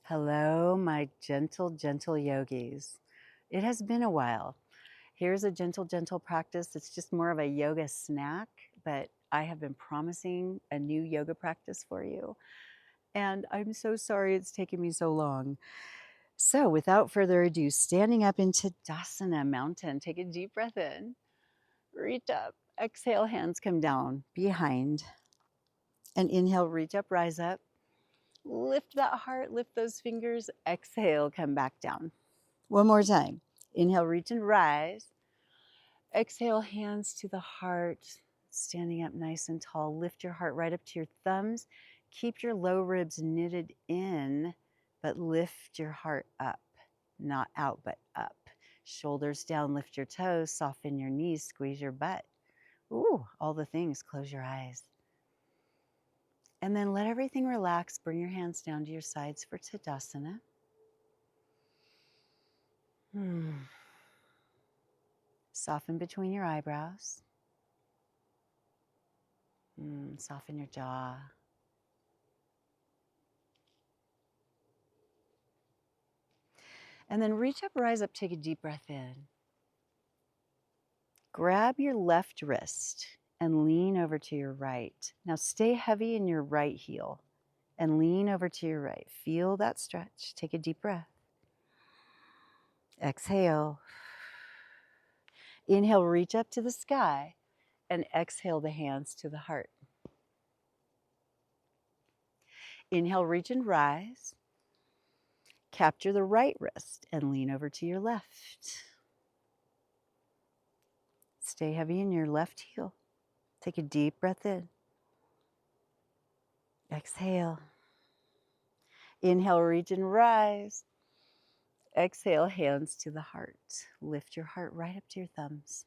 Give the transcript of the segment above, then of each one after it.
Hello, my gentle, gentle yogis. It has been a while. Here's a gentle, gentle practice. It's just more of a yoga snack, but I have been promising a new yoga practice for you. And I'm so sorry it's taken me so long. So, without further ado, standing up into Tadasana Mountain, take a deep breath in, reach up, exhale, hands come down behind, and inhale, reach up, rise up. Lift that heart, lift those fingers, exhale, come back down. One more time. Inhale, reach and rise. Exhale, hands to the heart, standing up nice and tall. Lift your heart right up to your thumbs. Keep your low ribs knitted in, but lift your heart up, not out, but up. Shoulders down, lift your toes, soften your knees, squeeze your butt. Ooh, all the things. Close your eyes. And then let everything relax. Bring your hands down to your sides for Tadasana. Soften between your eyebrows. Soften your jaw. And then reach up, rise up, take a deep breath in. Grab your left wrist and lean over to your right. Now stay heavy in your right heel and lean over to your right. Feel that stretch. Take a deep breath. Exhale. Inhale, reach up to the sky, and exhale the hands to the heart. Inhale, reach and rise. Capture the right wrist and lean over to your left. Stay heavy in your left heel. Take a deep breath in. Exhale. Inhale, reach and rise. Exhale, hands to the heart. Lift your heart right up to your thumbs.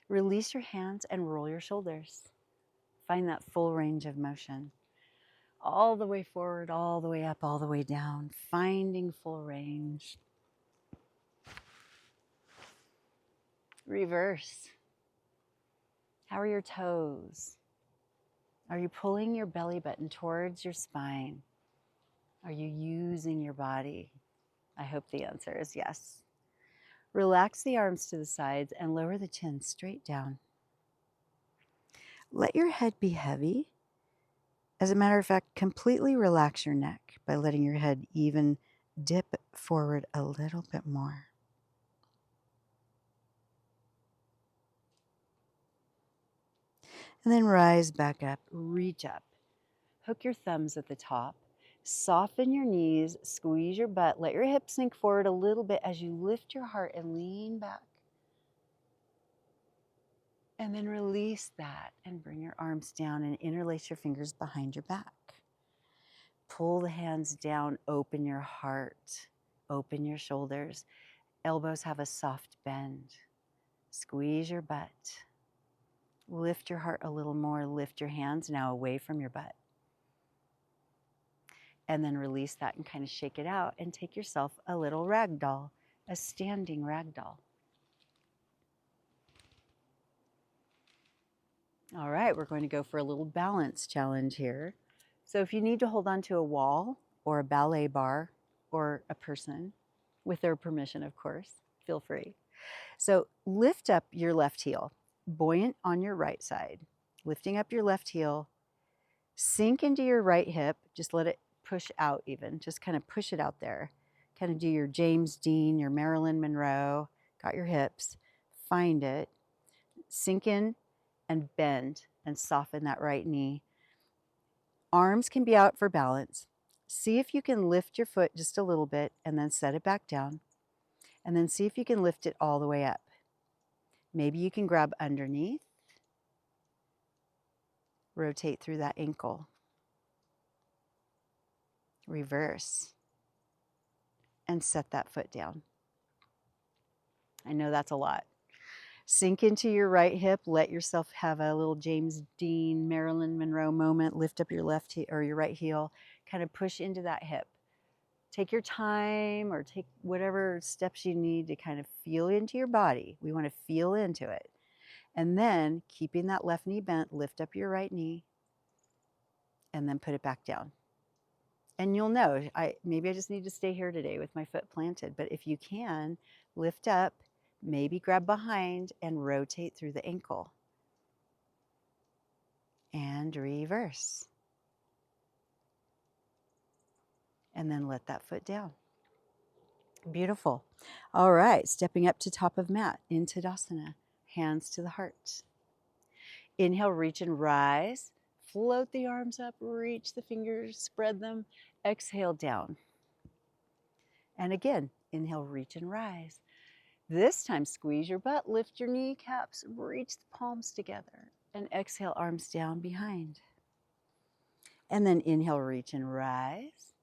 Release your hands and roll your shoulders. Find that full range of motion. All the way forward, all the way up, all the way down. Finding full range. Reverse. How are your toes? Are you pulling your belly button towards your spine? Are you using your body? I hope the answer is yes. Relax the arms to the sides and lower the chin straight down. Let your head be heavy. As a matter of fact, completely relax your neck by letting your head even dip forward a little bit more. And then rise back up, reach up. Hook your thumbs at the top. Soften your knees, squeeze your butt. Let your hips sink forward a little bit as you lift your heart and lean back. And then release that and bring your arms down and interlace your fingers behind your back. Pull the hands down, open your heart, open your shoulders. Elbows have a soft bend. Squeeze your butt. Lift your heart a little more. Lift your hands now away from your butt. And then release that and kind of shake it out and take yourself a little ragdoll, a standing ragdoll. All right, we're going to go for a little balance challenge here. So if you need to hold on to a wall or a ballet bar or a person, with their permission, of course, feel free. So lift up your left heel, buoyant on your right side, lifting up your left heel, sink into your right hip, just let it push out even, just kind of push it out there. Kind of do your James Dean, your Marilyn Monroe, got your hips, find it, sink in and bend and soften that right knee. Arms can be out for balance. See if you can lift your foot just a little bit and then set it back down. And then see if you can lift it all the way up. Maybe you can grab underneath, rotate through that ankle, reverse, and set that foot down. I know that's a lot. Sink into your right hip. Let yourself have a little James Dean, Marilyn Monroe moment. Lift up your left heel or your right heel. Kind of push into that hip. Take your time or take whatever steps you need to kind of feel into your body. We want to feel into it. And then, keeping that left knee bent, lift up your right knee and then put it back down. And you'll know, maybe I just need to stay here today with my foot planted. But if you can, lift up, maybe grab behind and rotate through the ankle. And reverse. And then let that foot down. Beautiful. All right, stepping up to top of mat in Tadasana, hands to the heart. Inhale, reach and rise. Float the arms up, reach the fingers, spread them. Exhale, down. And again, inhale, reach and rise. This time, squeeze your butt, lift your kneecaps, reach the palms together, and exhale, arms down behind. And then inhale, reach and rise.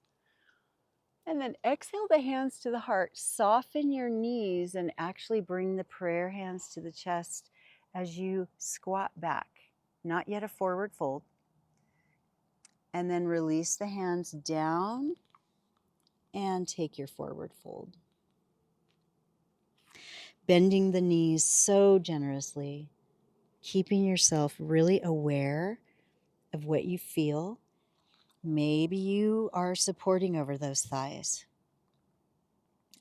And then exhale the hands to the heart. Soften your knees and actually bring the prayer hands to the chest as you squat back. Not yet a forward fold. And then release the hands down and take your forward fold. Bending the knees so generously, keeping yourself really aware of what you feel. Maybe you are supporting over those thighs,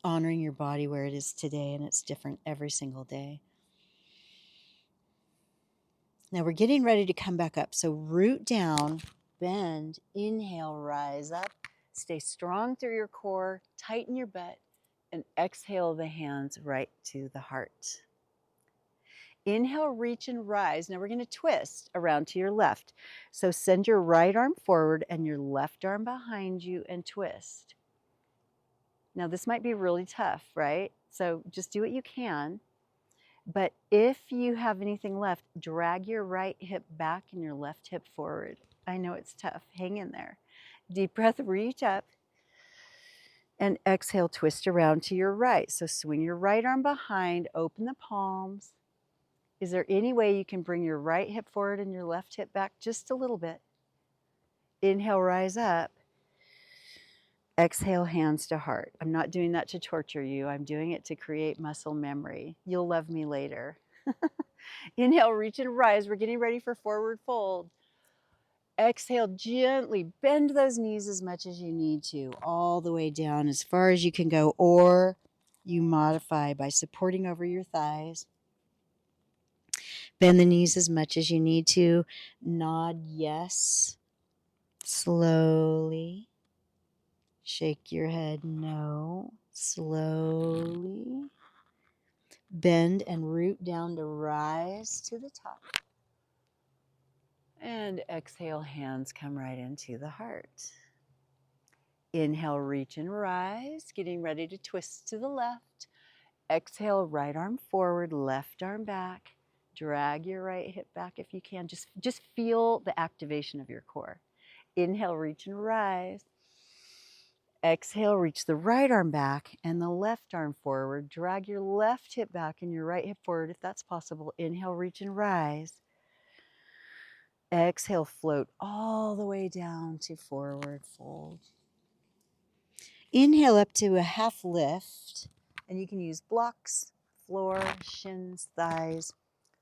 honoring your body where it is today, and it's different every single day. Now we're getting ready to come back up. So root down, bend, inhale, rise up, stay strong through your core, tighten your butt, and exhale the hands right to the heart. Inhale, reach and rise. Now we're going to twist around to your left. So send your right arm forward and your left arm behind you and twist. Now this might be really tough, right? So just do what you can. But if you have anything left, drag your right hip back and your left hip forward. I know it's tough. Hang in there. Deep breath, reach up. And exhale, twist around to your right. So swing your right arm behind, open the palms. Is there any way you can bring your right hip forward and your left hip back just a little bit? Inhale, rise up. Exhale, hands to heart. I'm not doing that to torture you. I'm doing it to create muscle memory. You'll love me later. Inhale, reach and rise. We're getting ready for forward fold. Exhale, gently bend those knees as much as you need to, all the way down as far as you can go, or you modify by supporting over your thighs. Bend the knees as much as you need to. Nod yes. Slowly. Shake your head no. Slowly. Bend and root down to rise to the top. And exhale, hands come right into the heart. Inhale, reach and rise, getting ready to twist to the left. Exhale, right arm forward, left arm back. Drag your right hip back if you can. Just feel the activation of your core. Inhale, reach and rise. Exhale, reach the right arm back and the left arm forward. Drag your left hip back and your right hip forward if that's possible. Inhale, reach and rise. Exhale, float all the way down to forward fold. Inhale up to a half lift, and you can use blocks, floor, shins, thighs.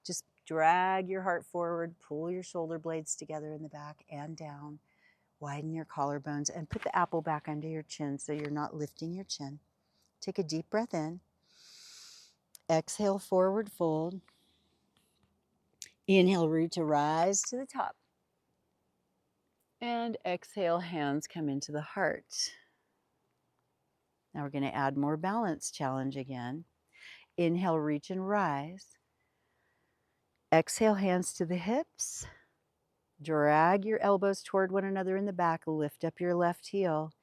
Just drag your heart forward, pull your shoulder blades together in the back and down. Widen your collarbones and put the apple back under your chin so you're not lifting your chin. Take a deep breath in. Exhale, forward fold. Inhale, root to rise to the top. And exhale, hands come into the heart. Now we're going to add more balance challenge again. Inhale, reach and rise. Exhale, hands to the hips. Drag your elbows toward one another in the back. Lift up your left heel.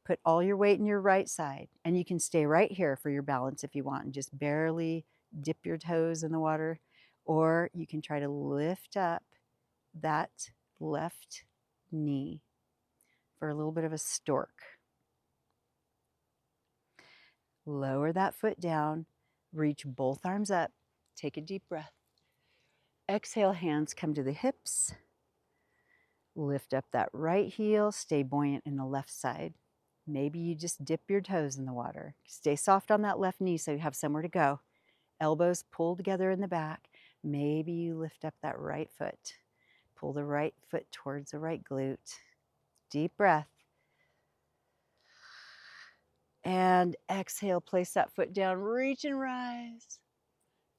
Put all your weight in your right side. And you can stay right here for your balance if you want and just barely dip your toes in the water. Or you can try to lift up that left knee for a little bit of a stork. Lower that foot down. Reach both arms up. Take a deep breath. Exhale, hands come to the hips. Lift up that right heel. Stay buoyant in the left side. Maybe you just dip your toes in the water. Stay soft on that left knee so you have somewhere to go. Elbows pulled together in the back. Maybe you lift up that right foot. Pull the right foot towards the right glute. Deep breath. And exhale, place that foot down, reach and rise.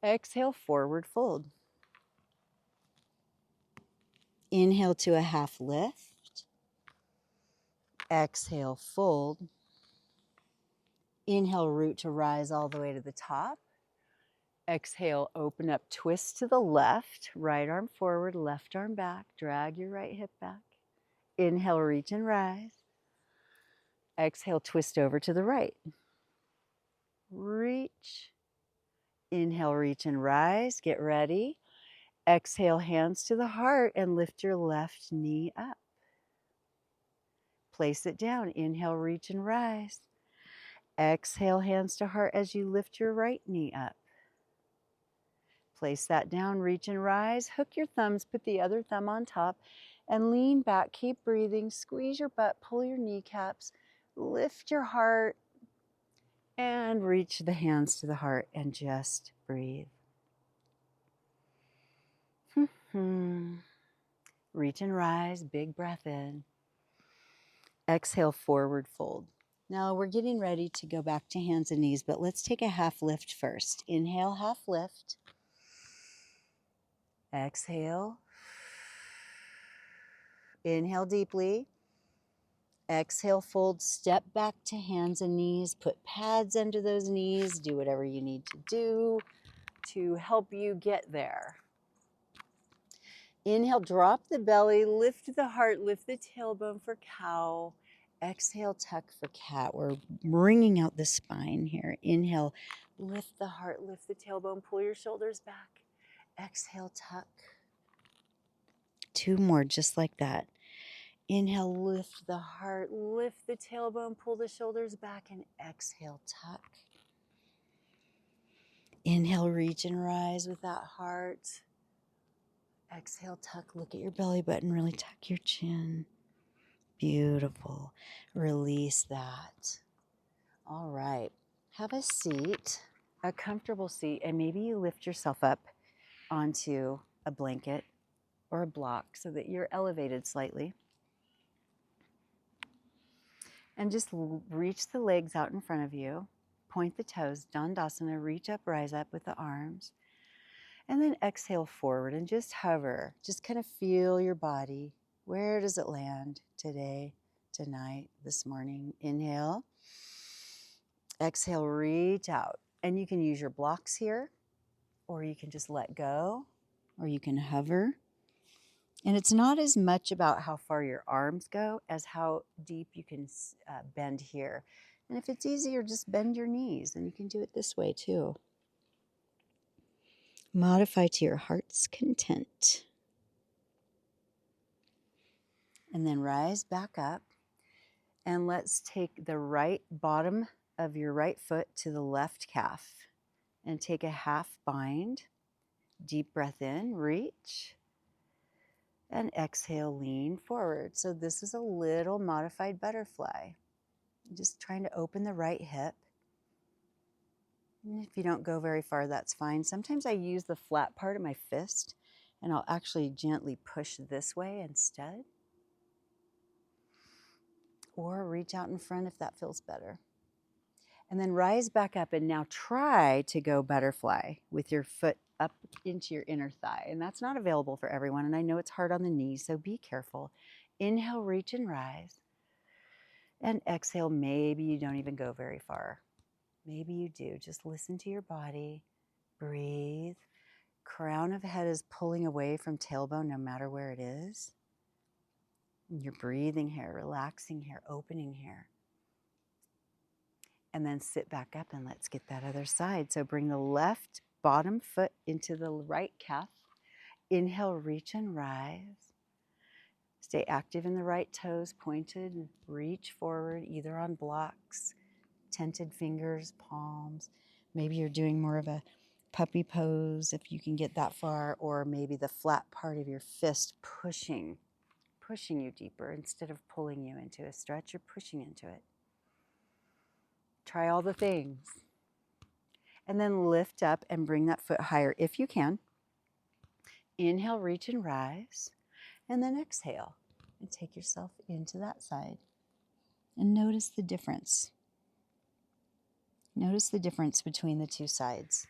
Exhale, forward fold. Inhale to a half lift. Exhale, fold. Inhale, root to rise all the way to the top. Exhale, open up, twist to the left, right arm forward, left arm back, drag your right hip back. Inhale, reach and rise. Exhale, twist over to the right. Reach. Inhale, reach and rise. Get ready. Exhale, hands to the heart and lift your left knee up. Place it down. Inhale, reach and rise. Exhale, hands to heart as you lift your right knee up. Place that down, reach and rise. Hook your thumbs, put the other thumb on top, and lean back. Keep breathing. Squeeze your butt, pull your kneecaps, lift your heart, and reach the hands to the heart and just breathe. Reach and rise, big breath in. Exhale, forward fold. Now we're getting ready to go back to hands and knees, but let's take a half lift first. Inhale, half lift. Exhale. Inhale deeply. Exhale, fold, step back to hands and knees. Put pads under those knees. Do whatever you need to do to help you get there. Inhale, drop the belly, lift the heart, lift the tailbone for cow. Exhale, tuck for cat. We're bringing out the spine here. Inhale, lift the heart, lift the tailbone, pull your shoulders back. Exhale, tuck. 2 more, just like that. Inhale, lift the heart, lift the tailbone, pull the shoulders back, and exhale, tuck. Inhale, reach and rise with that heart. Exhale, tuck, look at your belly button, really tuck your chin. Beautiful. Release that. All right. Have a seat, a comfortable seat, and maybe you lift yourself up onto a blanket or a block so that you're elevated slightly. And just reach the legs out in front of you. Point the toes, Dandasana, reach up, rise up with the arms. And then exhale forward and just hover. Just kind of feel your body. Where does it land today, tonight, this morning? Inhale. Exhale, reach out. And you can use your blocks here, or you can just let go, or you can hover. And it's not as much about how far your arms go as how deep you can bend here. And if it's easier, just bend your knees, and you can do it this way too. Modify to your heart's content. And then rise back up. And let's take the right bottom of your right foot to the left calf and take a half bind. Deep breath in, reach. And exhale, lean forward. So this is a little modified butterfly. Just trying to open the right hip. And if you don't go very far, that's fine. Sometimes I use the flat part of my fist, and I'll actually gently push this way instead. Or reach out in front if that feels better. And then rise back up, and now try to go butterfly with your foot up into your inner thigh. And that's not available for everyone, and I know it's hard on the knees, so be careful. Inhale, reach and rise. And exhale, maybe you don't even go very far. Maybe you do. Just listen to your body. Breathe. Crown of head is pulling away from tailbone no matter where it is. You're breathing here, relaxing here, opening here. And then sit back up and let's get that other side. So bring the left bottom foot into the right calf. Inhale, reach and rise. Stay active in the right toes, pointed, and reach forward, either on blocks, tented fingers, palms. Maybe you're doing more of a puppy pose if you can get that far, or maybe the flat part of your fist pushing you deeper instead of pulling you into a stretch, you're pushing into it. Try all the things. And then lift up and bring that foot higher if you can. Inhale, reach and rise. And then exhale and take yourself into that side. And notice the difference. Notice the difference between the two sides.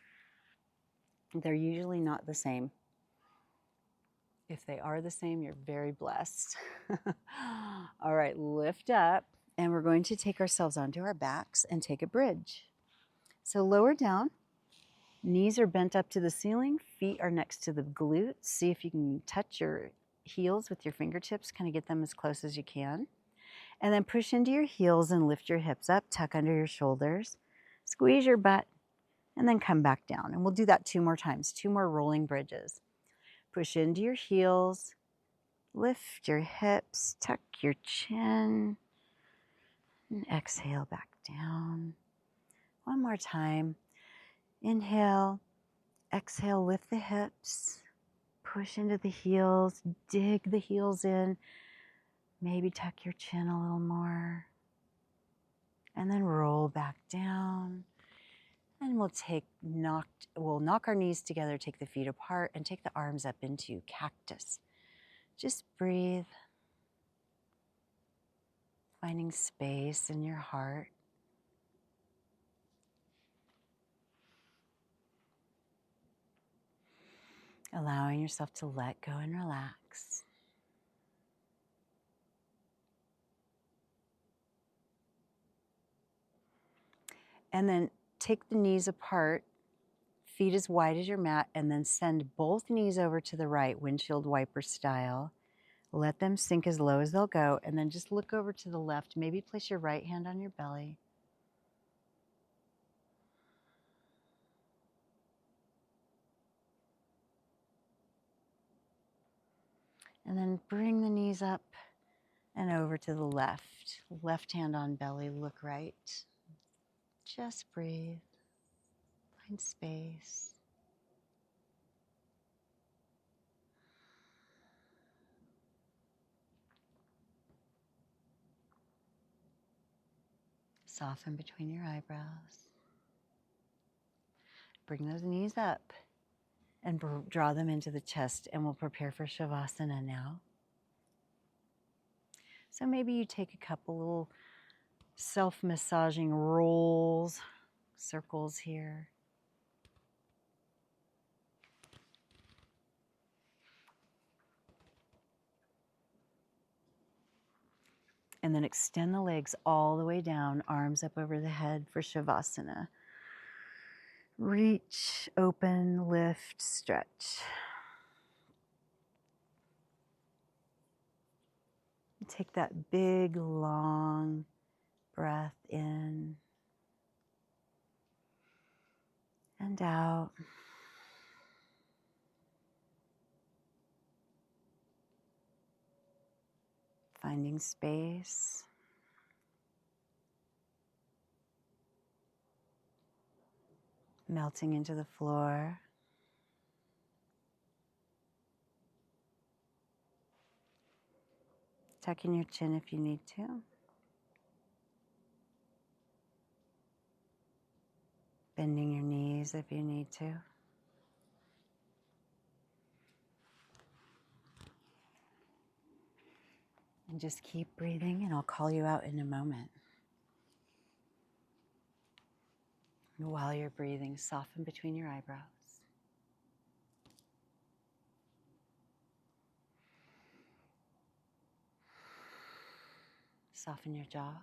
They're usually not the same. If they are the same, you're very blessed. All right, lift up, and we're going to take ourselves onto our backs and take a bridge. So lower down, knees are bent up to the ceiling, feet are next to the glutes. See if you can touch your heels with your fingertips, kind of get them as close as you can. And then push into your heels and lift your hips up, tuck under your shoulders, squeeze your butt, and then come back down. And we'll do that 2 more times, 2 more rolling bridges. Push into your heels, lift your hips, tuck your chin, and exhale back down. One more time. Inhale, exhale, lift the hips, push into the heels, dig the heels in, maybe tuck your chin a little more, and then roll back down. And we'll knock our knees together, take the feet apart, and take the arms up into cactus. Just breathe, finding space in your heart. Allowing yourself to let go and relax. And then take the knees apart, feet as wide as your mat, and then send both knees over to the right, windshield wiper style. Let them sink as low as they'll go, and then just look over to the left. Maybe place your right hand on your belly. And then bring the knees up and over to the left. Left hand on belly, look right. Just breathe, find space. Soften between your eyebrows. Bring those knees up and draw them into the chest, and we'll prepare for Shavasana now. So maybe you take a couple little self-massaging rolls, circles here. And then extend the legs all the way down, arms up over the head for Shavasana. Reach, open, lift, stretch. Take that big, long breath in and out. Finding space. Melting into the floor. Tucking your chin if you need to. Bending your knees if you need to. And just keep breathing, and I'll call you out in a moment. And while you're breathing, soften between your eyebrows. Soften your jaw.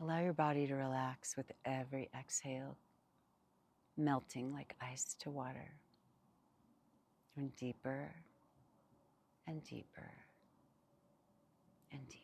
Allow your body to relax with every exhale, melting like ice to water, and deeper and deeper and deeper.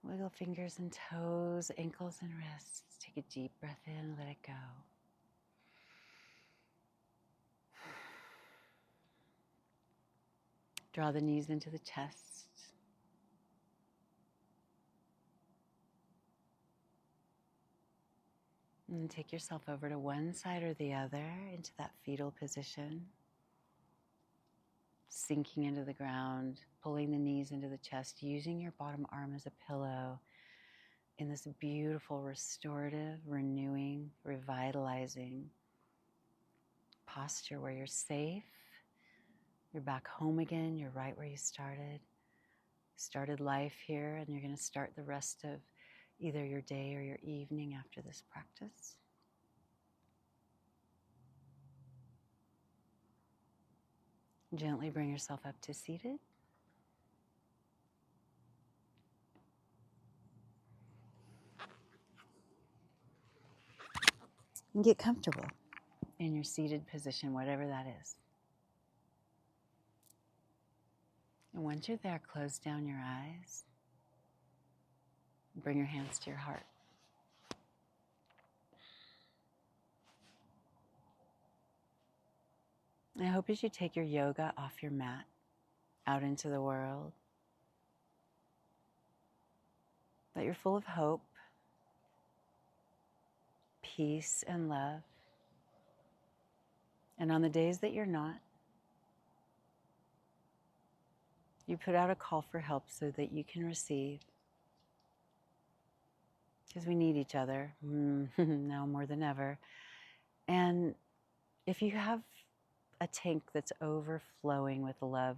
Wiggle fingers and toes, ankles and wrists. Take a deep breath in, let it go. Draw the knees into the chest. And then take yourself over to one side or the other into that fetal position. Sinking into the ground, pulling the knees into the chest, using your bottom arm as a pillow in this beautiful, restorative, renewing, revitalizing posture where you're safe, you're back home again, you're right where you started life here, and you're going to start the rest of either your day or your evening after this practice. Gently bring yourself up to seated. And get comfortable in your seated position, whatever that is. And once you're there, close down your eyes. Bring your hands to your heart. I hope as you take your yoga off your mat, out into the world, that you're full of hope, peace, and love. And on the days that you're not, you put out a call for help so that you can receive. Because we need each other now more than ever. And if you have a tank that's overflowing with love,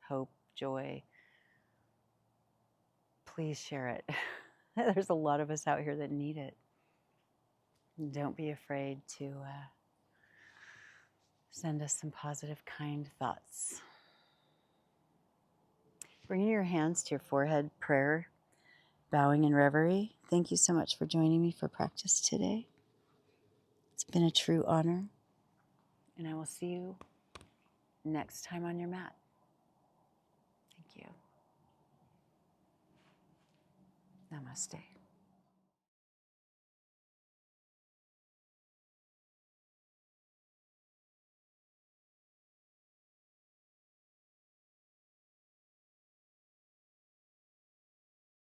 hope, joy, please share it. There's a lot of us out here that need it. Don't be afraid to send us some positive, kind thoughts. Bringing your hands to your forehead, prayer, bowing in reverie. Thank you so much for joining me for practice today. It's been a true honor. And I will see you next time on your mat. Thank you. Namaste.